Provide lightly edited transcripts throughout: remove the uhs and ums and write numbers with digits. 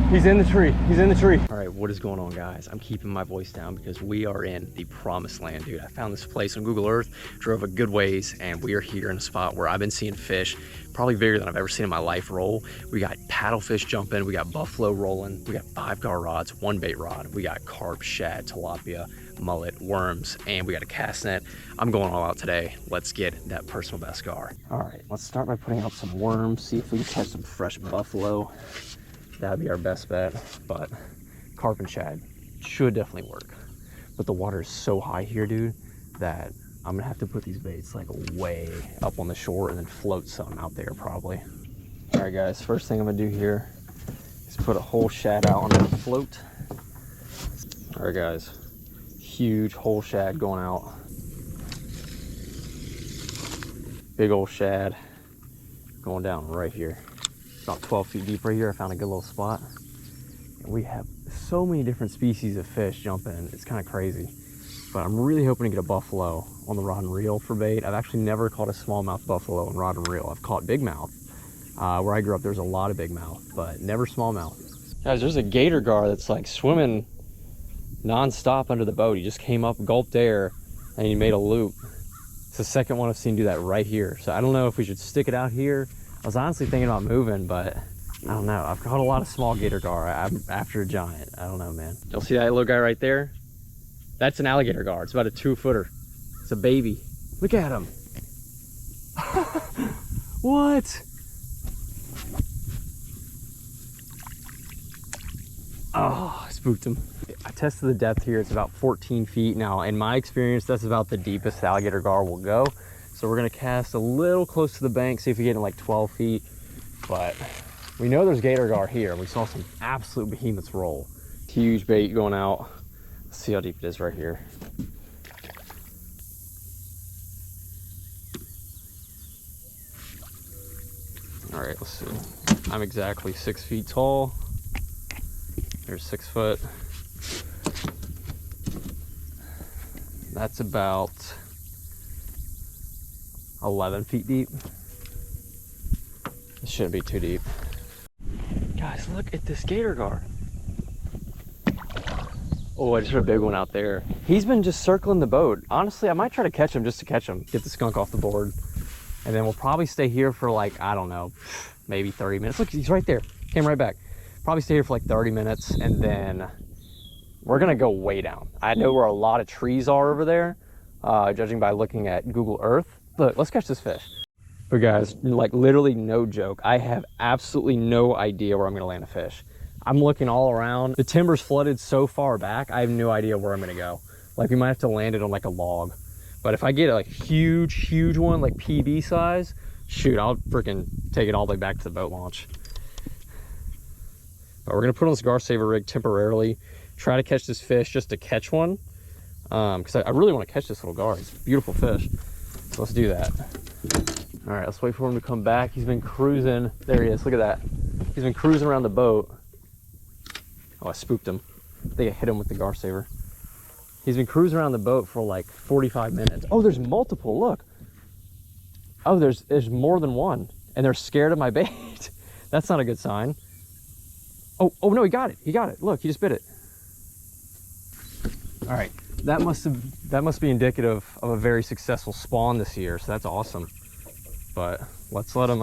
He's in the tree. He's in the tree. All right, what is going on, guys? I'm keeping my voice down because we are in the promised land, dude. I found this place on Google Earth, drove a good ways, and we are here in a spot where I've been seeing fish, probably bigger than I've ever seen in my life, roll. We got paddlefish jumping, we got buffalo rolling, we got 5-gar rods, 1 bait rod, we got carp, shad, tilapia, mullet, worms, and we got a cast net. I'm going all out today. Let's get that personal best gar. All right, let's start by putting out some worms, see if we can catch some fresh buffalo. That'd be our best bet, but carp and shad should definitely work. But the water is so high here, dude, that I'm gonna have to put these baits like way up on the shore and then float some out there probably. All right, guys, first thing I'm gonna do here is put a whole shad out on that float. All right, guys, huge whole shad going out. Big old shad going down right here. About 12 feet deep right here. I found a good little spot. And we have so many different species of fish jumping. It's kind of crazy. But I'm really hoping to get a buffalo on the rod and reel for bait. I've actually never caught a smallmouth buffalo on rod and reel. I've caught bigmouth. Where I grew up, there's a lot of bigmouth, but never smallmouth. Guys, there's a gator gar that's like swimming non-stop under the boat. He just came up, gulped air, and he made a loop. It's the second one I've seen do that right here. So I don't know if we should stick it out here. I was honestly thinking about moving, but I don't know. I've caught a lot of small gator gar. I'm after a giant. I don't know, man. You'll see that little guy right there? That's an alligator gar. It's about a 2-footer. It's a baby. Look at him. What? Oh, I spooked him. I tested the depth here. It's about 14 feet. Now, in my experience, that's about the deepest alligator gar will go. So we're gonna cast a little close to the bank, see if we get in like 12 feet. But we know there's gator gar here. We saw some absolute behemoths roll. Huge bait going out. Let's see how deep it is right here. All right, let's see. I'm exactly 6 feet tall. There's 6 foot. That's about 11 feet deep. It shouldn't be too deep. Guys, look at this gator gar. Oh, I just heard a big one out there. He's been just circling the boat. Honestly, I might try to catch him just to catch him. Get the skunk off the board. And then we'll probably stay here for like, I don't know, maybe 30 minutes. Look, he's right there. Came right back. Probably stay here for like 30 minutes and then we're gonna go way down. I know where a lot of trees are over there, judging by looking at Google Earth. Look, let's catch this fish. But guys, like literally no joke, I have absolutely no idea where I'm gonna land a fish. I'm looking all around. The timber's flooded so far back, I have no idea where I'm gonna go. Like we might have to land it on like a log. But if I get a like huge one, like PB size, shoot, I'll freaking take it all the way back to the boat launch. But we're gonna put on this gar saver rig temporarily, try to catch this fish just to catch one. Because I really wanna catch this little gar, it's a beautiful fish. So let's do that. All right, let's wait for him to come back. He's been cruising. There he is, look at that. He's been cruising around the boat. Oh, I spooked him. I think I hit him with the gar saver. He's been cruising around the boat for like 45 minutes. Oh, there's multiple, look. Oh, there's more than one. And they're scared of my bait. That's not a good sign. Oh no, he got it. He got it. Look, he just bit it. All right. That must be indicative of a very successful spawn this year, so that's awesome. But let's let him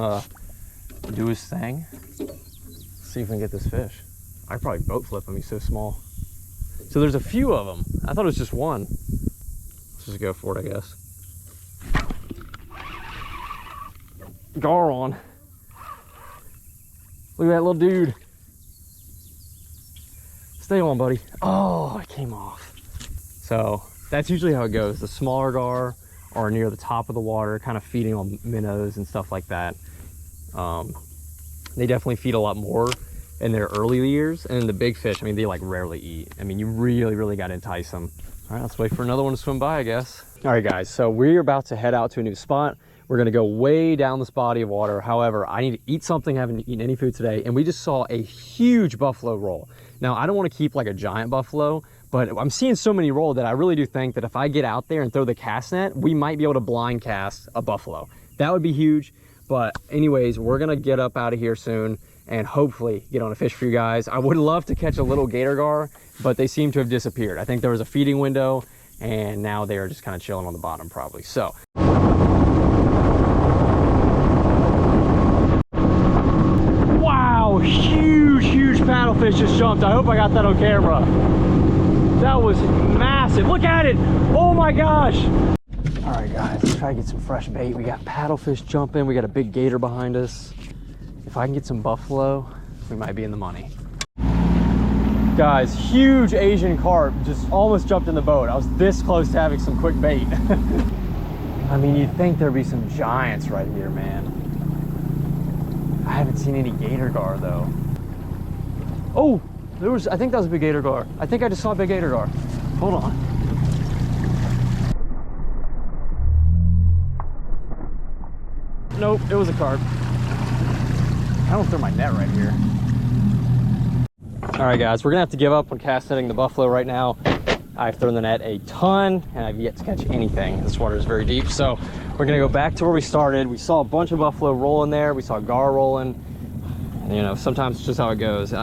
do his thing. See if we can get this fish. I'd probably boat flip him, he's so small. So there's a few of them. I thought it was just one. Let's just go for it, I guess. Gar on. Look at that little dude. Stay on, buddy. Oh, it came off. So that's usually how it goes. The smaller gar are near the top of the water, kind of feeding on minnows and stuff like that. They definitely feed a lot more in their early years. And the big fish, I mean, they like rarely eat. I mean, you really got to entice them. All right, let's wait for another one to swim by, I guess. All right, guys, so we're about to head out to a new spot. We're gonna go way down this body of water. However, I need to eat something. I haven't eaten any food today. And we just saw a huge buffalo roll. Now, I don't want to keep like a giant buffalo, but I'm seeing so many roll that I really do think that if I get out there and throw the cast net, we might be able to blind cast a buffalo. That would be huge. But anyways, we're gonna get up out of here soon and hopefully get on a fish for you guys. I would love to catch a little gator gar, but they seem to have disappeared. I think there was a feeding window and now they are just kind of chilling on the bottom probably. So wow, huge paddlefish just jumped. I hope I got that on camera. That was massive. Look at it. Oh my gosh. All right guys, let's try to get some fresh bait. We got paddlefish jumping. We got a big gator behind us. If I can get some buffalo, we might be in the money. Guys, huge Asian carp just almost jumped in the boat. I was this close to having some quick bait. I mean, you'd think there'd be some giants right here, man. I haven't seen any gator gar though. Oh, I think that was a big gator gar. I think I just saw a big gator gar. Hold on. Nope, it was a carp. I don't throw my net right here. All right guys, we're gonna have to give up on cast netting the buffalo right now. I've thrown the net a ton and I've yet to catch anything. This water is very deep, so we're gonna go back to where we started. We saw a bunch of buffalo rolling there. We saw gar rolling. You know, sometimes it's just how it goes.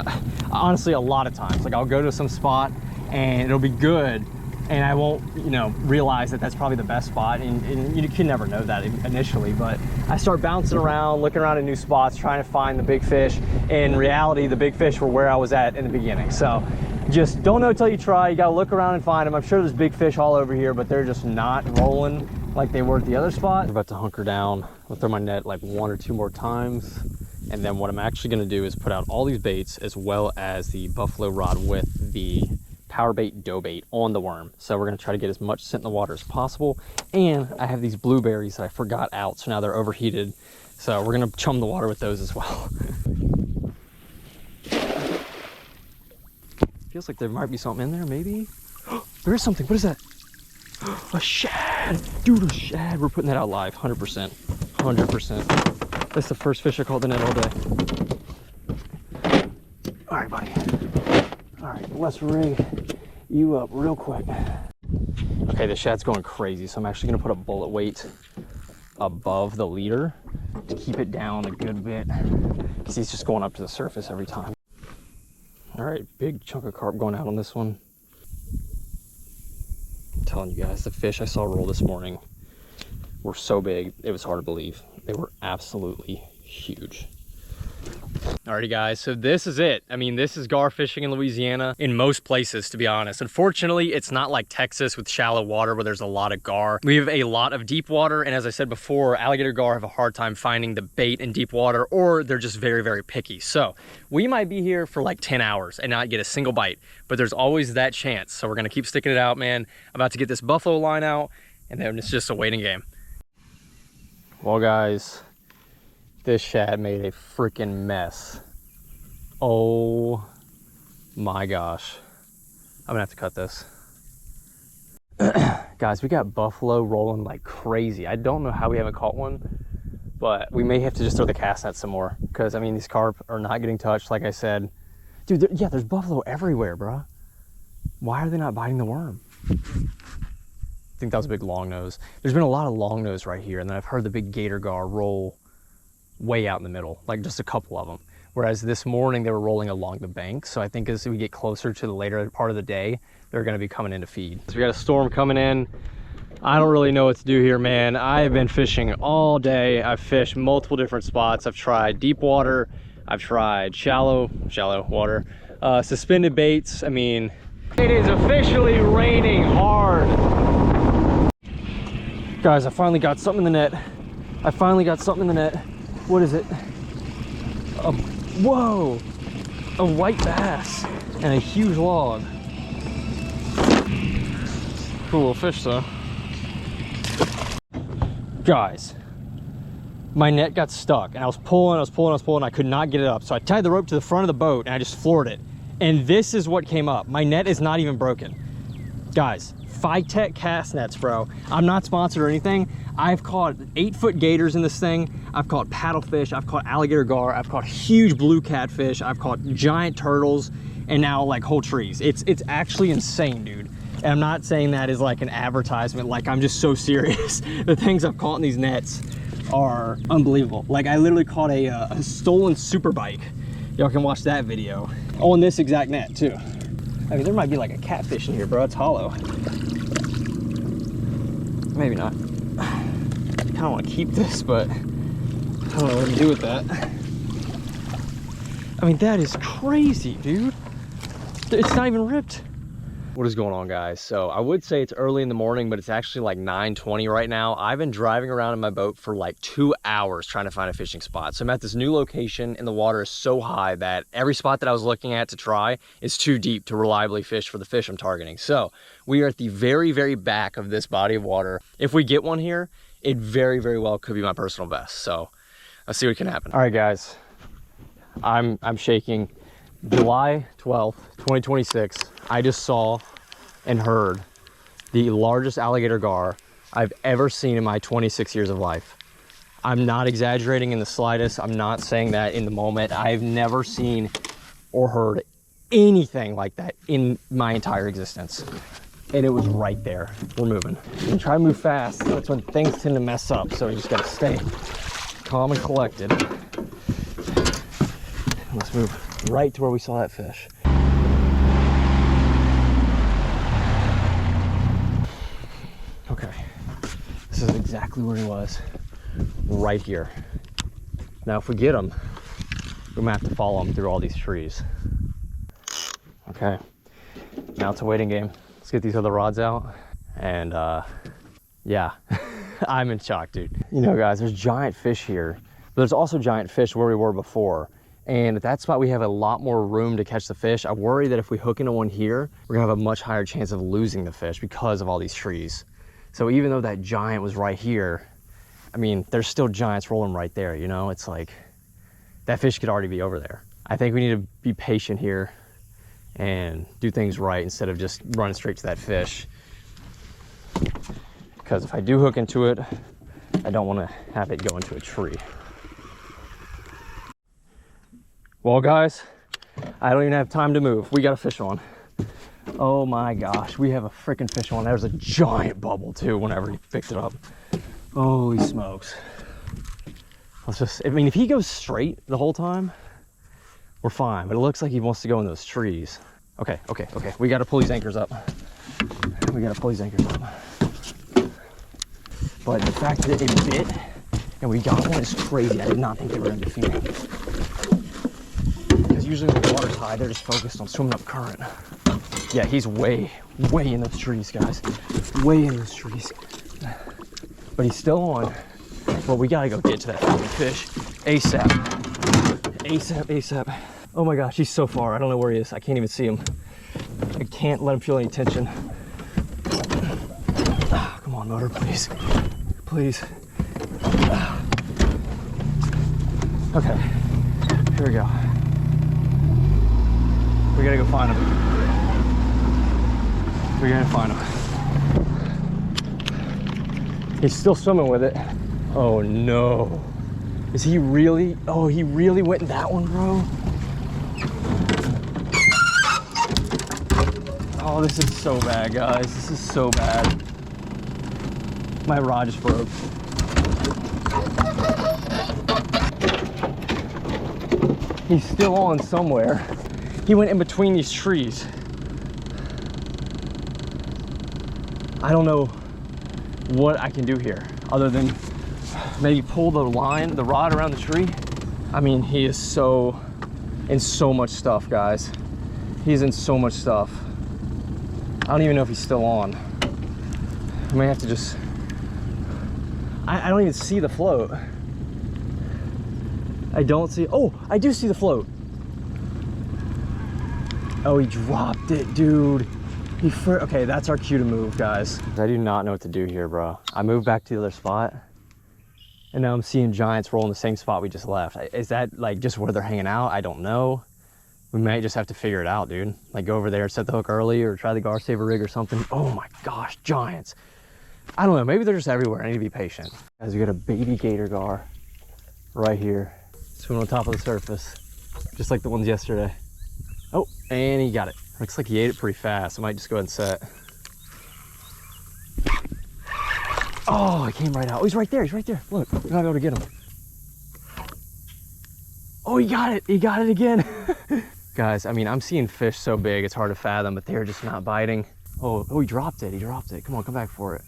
Honestly, a lot of times, like I'll go to some spot and it'll be good and I won't, you know, realize that that's probably the best spot, and you can never know that initially, but I start bouncing around, looking around at new spots, trying to find the big fish. In reality, the big fish were where I was at in the beginning. So just don't know till you try. You gotta look around and find them. I'm sure there's big fish all over here, but they're just not rolling like they were at the other spot. I'm about to hunker down. I'll throw my net like 1 or 2 more times. And then what I'm actually gonna do is put out all these baits as well as the buffalo rod with the power bait dough bait on the worm. So we're gonna try to get as much scent in the water as possible. And I have these blueberries that I forgot out, so now they're overheated. So we're gonna chum the water with those as well. Feels like there might be something in there, maybe. There is something. What is that? A shad. Dude, a shad. We're putting that out live, 100%. 100%. That's the first fish I caught the net all day. All right, buddy. All right, let's rig you up real quick. Okay, the shad's going crazy, so I'm actually gonna put a bullet weight above the leader to keep it down a good bit, because he's just going up to the surface every time. All right, big chunk of carp going out on this one. I'm telling you guys, the fish I saw roll this morning were so big, it was hard to believe. They were absolutely huge. Alrighty guys, so this is it. I mean, this is gar fishing in Louisiana in most places, to be honest. Unfortunately, it's not like Texas with shallow water where there's a lot of gar. We have a lot of deep water, and as I said before, alligator gar have a hard time finding the bait in deep water, or they're just very, very picky. So we might be here for like 10 hours and not get a single bite, but there's always that chance. So we're gonna keep sticking it out, man. I'm about to get this buffalo line out, and then it's just a waiting game. Well guys, this shad made a freaking mess. Oh my gosh. I'm gonna have to cut this. Guys, we got buffalo rolling like crazy. I don't know how we haven't caught one, but we may have to just throw the cast net some more, because I mean, these carp are not getting touched, like I said. Dude, yeah, there's buffalo everywhere, bro. Why are they not biting the worm? I think that was a big long nose. There's been a lot of long nose right here, and then I've heard the big gator gar roll way out in the middle, like just a couple of them. Whereas this morning they were rolling along the bank. So I think as we get closer to the later part of the day, they're gonna be coming in to feed. So we got a storm coming in. I don't really know what to do here, man. I have been fishing all day. I've fished multiple different spots. I've tried deep water. I've tried shallow water, suspended baits. I mean, it is officially raining hard. Guys, I finally got something in the net. What is it? Whoa! A white bass and a huge log. Cool fish though. Guys, my net got stuck and I was pulling. I could not get it up. So I tied the rope to the front of the boat and I just floored it. And this is what came up. My net is not even broken. Guys, Phytech cast nets, bro. I'm not sponsored or anything. I've caught 8-foot gators in this thing. I've caught paddlefish. I've caught alligator gar. I've caught huge blue catfish. I've caught giant turtles, and now like whole trees. It's actually insane, dude. And I'm not saying that as like an advertisement. Like, I'm just so serious. The things I've caught in these nets are unbelievable. Like, I literally caught a stolen super bike Y'all can watch that video on this exact net too. I mean, there might be like a catfish in here, bro. It's hollow. Maybe not. I kind of want to keep this, but I don't know what to do with that. I mean, that is crazy, dude. It's not even ripped. What is going on, guys? So I would say it's early in the morning, but it's actually like 9:20 right now. I've been driving around in my boat for like 2 hours trying to find a fishing spot. So I'm at this new location and the water is so high that every spot that I was looking at to try is too deep to reliably fish for the fish I'm targeting. So we are at the very, very back of this body of water. If we get one here, it very, very well could be my personal best. So let's see what can happen. All right, guys, I'm shaking. July 12th, 2026, I just saw and heard the largest alligator gar I've ever seen in my 26 years of life. I'm not exaggerating in the slightest. I'm not saying that in the moment. I've never seen or heard anything like that in my entire existence. And it was right there. We're moving. And try to move fast. That's when things tend to mess up. So you just gotta stay calm and collected. Let's move right to where we saw that fish. Okay, this is exactly where he was, right here. Now if we get him, we're gonna have to follow him through all these trees. Okay, now it's a waiting game. Let's get these other rods out. And yeah, I'm in shock, dude. You know, guys, there's giant fish here, but there's also giant fish where we were before. And at that spot, we have a lot more room to catch the fish. I worry that if we hook into one here, we're gonna have a much higher chance of losing the fish because of all these trees. So even though that giant was right here, I mean, there's still giants rolling right there, you know? It's like, that fish could already be over there. I think we need to be patient here and do things right instead of just running straight to that fish. Because if I do hook into it, I don't wanna have it go into a tree. Well, guys, I don't even have time to move. We got a fish on. Oh my gosh, we have a freaking fish on. There's a giant bubble too whenever he picked it up. Holy smokes. Let's just, I mean, if he goes straight the whole time, we're fine. But it looks like he wants to go in those trees. Okay. We got to pull these anchors up. But the fact that it bit and we got one is crazy. I did not think they were going to be feeding. Usually when the water's high, they're just focused on swimming up current. Yeah, he's way in those trees, guys. Way in those trees. But he's still on. Well, we gotta go get to that fucking fish ASAP. ASAP. Oh my gosh, he's so far. I don't know where he is. I can't even see him. I can't let him feel any tension. Come on, motor, please. Please. Okay, here we go. We gotta go find him. We gotta find him. He's still swimming with it. Oh no. Is he really? Oh, he really went in that one, bro. Oh, this is so bad, guys. This is so bad. My rod just broke. He's still on somewhere. He went in between these trees. I don't know what I can do here other than maybe pull the rod around the tree. I mean, he is in so much stuff, guys. He's in so much stuff. I don't even know if he's still on. I may have to just, I don't even see the float. I don't see, oh, I do see the float. Oh, he dropped it, dude. Okay, that's our cue to move, guys. I do not know what to do here, bro. I moved back to the other spot, and now I'm seeing giants roll in the same spot we just left. Is that like just where they're hanging out? I don't know. We might just have to figure it out, dude. Like go over there and set the hook early or try the gar saver rig or something. Oh my gosh, giants. I don't know, maybe they're just everywhere. I need to be patient. Guys, we got a baby gator gar right here. Swimming on top of the surface, just like the ones yesterday. Oh, and he got it. Looks like he ate it pretty fast. I might just go ahead and set. Oh, he came right out. Oh, he's right there. He's right there. Look, we're not able to get him. Oh, he got it. He got it again. Guys, I mean, I'm seeing fish so big, it's hard to fathom, but they're just not biting. Oh, he dropped it. He dropped it. Come on, come back for it.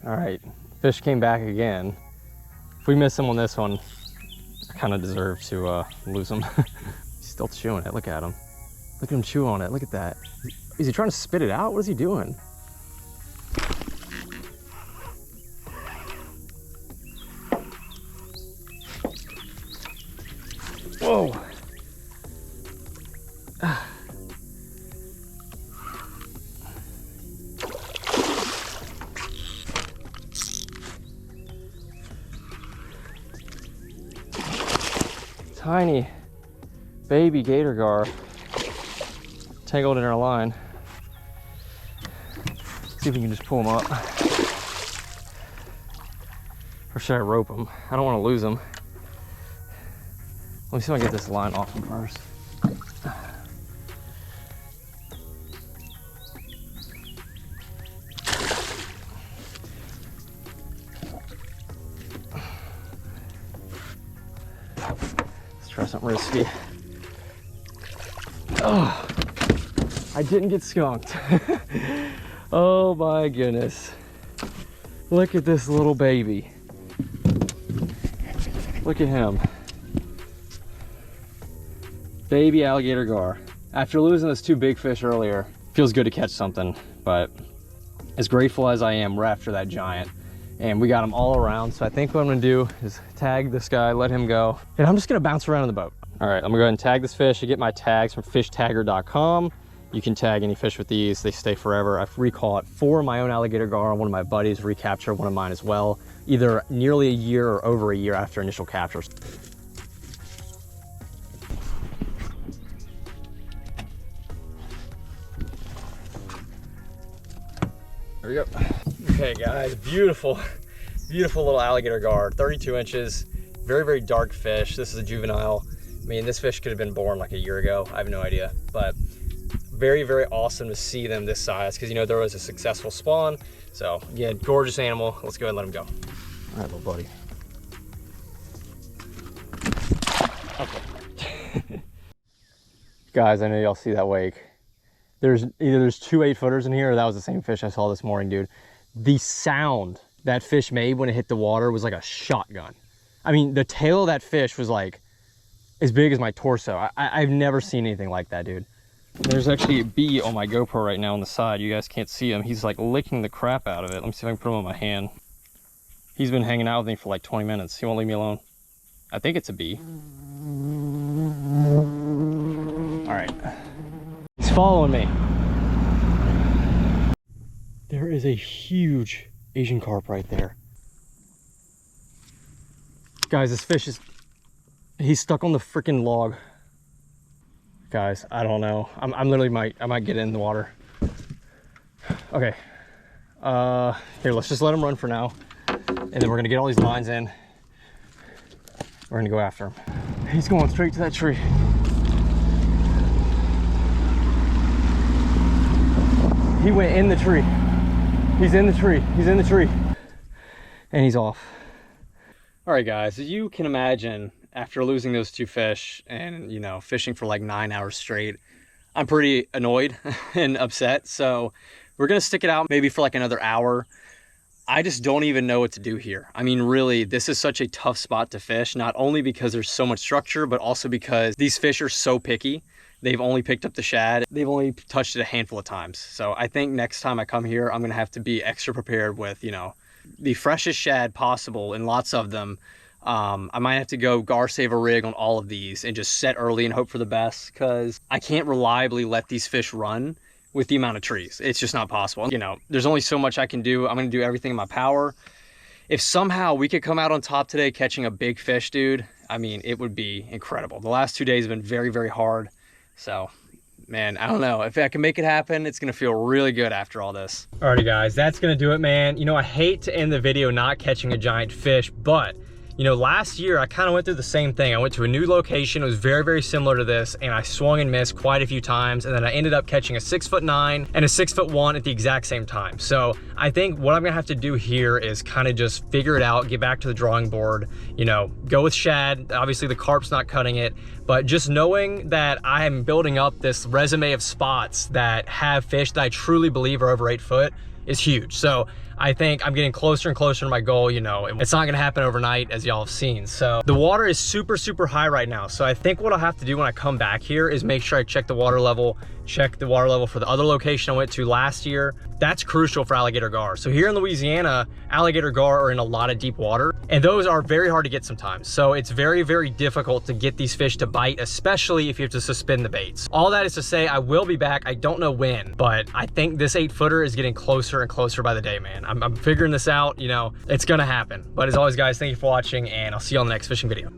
All right, fish came back again. If we miss him on this one, I kind of deserve to lose him. He's still chewing it. Look at him. Look at him chew on it. Look at that. Is he trying to spit it out? What is he doing? Whoa. Tiny baby gator gar tangled in our line. See if we can just pull him up. Or should I rope him? I don't want to lose him. Let me see if I can get this line off him first. Let's try something risky. Oh, I didn't get skunked. Oh my goodness. Look at this little baby. Look at him. Baby alligator gar. After losing those two big fish earlier, feels good to catch something, but as grateful as I am, we're after that giant. And we got him all around, so I think what I'm gonna do is tag this guy, let him go, and I'm just gonna bounce around in the boat. All right, I'm gonna go ahead and tag this fish. I get my tags from fishtagger.com. You can tag any fish with these, they stay forever. I've recaught 4 of my own alligator gar. One of my buddies recaptured one of mine as well, either nearly a year or over a year after initial captures. There we go. Okay guys, beautiful, beautiful little alligator gar, 32 inches, very, very dark fish. This is a juvenile. I mean, this fish could have been born like a year ago. I have no idea, but very, very awesome to see them this size because, you know, there was a successful spawn. So yeah, gorgeous animal. Let's go ahead and let him go. All right, little buddy. Okay. Guys, I know y'all see that wake. There's either 2 8-footers in here or that was the same fish I saw this morning, dude. The sound that fish made when it hit the water was like a shotgun. I mean, the tail of that fish was like as big as my torso. I've never seen anything like that, dude. There's actually a bee on my GoPro right now on the side. You guys can't see him. He's like licking the crap out of it. Let me see if I can put him on my hand. He's been hanging out with me for like 20 minutes. He won't leave me alone. I think it's a bee. All right. He's following me. There is a huge Asian carp right there. Guys, this fish is, he's stuck on the freaking log. Guys, I don't know. I'm literally I might get in the water. Okay. Here, let's just let him run for now. And then we're gonna get all these lines in. We're gonna go after him. He's going straight to that tree. He went in the tree. He's in the tree. He's in the tree. And he's off. All right, guys, as you can imagine, after losing those 2 fish and, you know, fishing for like 9 hours straight, I'm pretty annoyed and upset. So we're gonna stick it out maybe for like another hour. I just don't even know what to do here. I mean, really, this is such a tough spot to fish, not only because there's so much structure, but also because these fish are so picky. They've only picked up the shad. They've only touched it a handful of times. So I think next time I come here, I'm gonna have to be extra prepared with, you know, the freshest shad possible and lots of them. I might have to go gar save a rig on all of these and just set early and hope for the best because I can't reliably let these fish run with the amount of trees. It's just not possible. You know, there's only so much I can do. I'm gonna do everything in my power. If somehow we could come out on top today catching a big fish, dude, I mean, it would be incredible. The last 2 days have been very, very hard. So, man, I don't know. If I can make it happen, it's gonna feel really good after all this. Alrighty, guys, that's gonna do it, man. You know, I hate to end the video not catching a giant fish, but You know, last year I kind of went through the same thing. I went to a new location. It was very, very similar to this, and I swung and missed quite a few times, and then I ended up catching a 6'9" and a 6'1" at the exact same time. So I think what I'm gonna have to do here is kind of just figure it out, get back to the drawing board, you know, go with shad. Obviously the carp's not cutting it, but just knowing that I am building up this resume of spots that have fish that I truly believe are over 8 foot is huge. So I think I'm getting closer and closer to my goal. You know, it's not gonna happen overnight, as y'all have seen. So the water is super, super high right now. So I think what I'll have to do when I come back here is make sure I check the water level for the other location I went to last year. That's crucial for alligator gar. So here in Louisiana, alligator gar are in a lot of deep water, and those are very hard to get sometimes. So it's very, very difficult to get these fish to bite, especially if you have to suspend the baits. All that is to say, I will be back. I don't know when, but I think this 8-footer is getting closer and closer by the day, man. I'm figuring this out, you know, it's gonna happen. But as always, guys, thank you for watching, and I'll see you on the next fishing video.